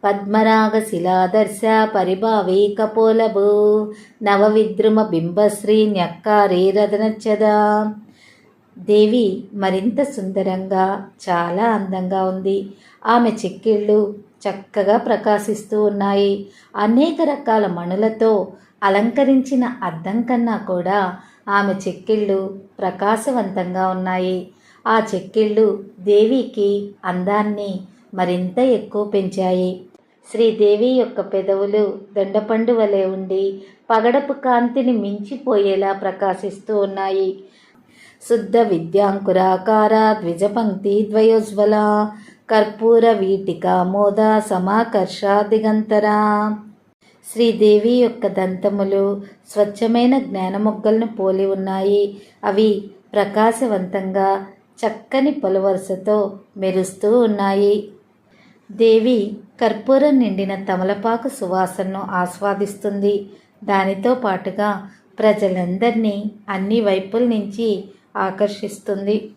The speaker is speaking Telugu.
పద్మరాగ శిలాదర్శ పరిభావే కపోలభూ నవవిద్రుమ బింబశ్రీ న్యక్కారే రదనచ్చదా. దేవి మరింత సుందరంగా చాలా అందంగా ఉంది. ఆమె చెక్కిళ్ళు చక్కగా ప్రకాశిస్తూ ఉన్నాయి. అనేక రకాల మణులతో అలంకరించిన అద్దం కన్నా కూడా ఆమె చెక్కిళ్ళు ప్రకాశవంతంగా ఉన్నాయి. ఆ చెక్కిళ్ళు దేవికి అందాన్ని మరింత ఎక్కువ పెంచాయి. శ్రీదేవి యొక్క పెదవులు దొండపండు వలె ఉండి పగడపు కాంతిని మించిపోయేలా ప్రకాశిస్తూ ఉన్నాయి. శుద్ధ విద్యాంకురాకార ద్విజపంక్తి ద్వయోజ్వల కర్పూర వీటిక మోద సమాకర్ష దిగంతరా. శ్రీదేవి యొక్క దంతములు స్వచ్ఛమైన జ్ఞానమొగ్గలను పోలి ఉన్నాయి. అవి ప్రకాశవంతంగా చక్కని పలువరుసతో మెరుస్తూ ఉన్నాయి. దేవి కర్పూరం నిండిన తమలపాకు సువాసనను ఆస్వాదిస్తుంది. దానితో పాటుగా ప్రజలందరినీ అన్ని వైపుల నుంచి ఆకర్షిస్తుంది.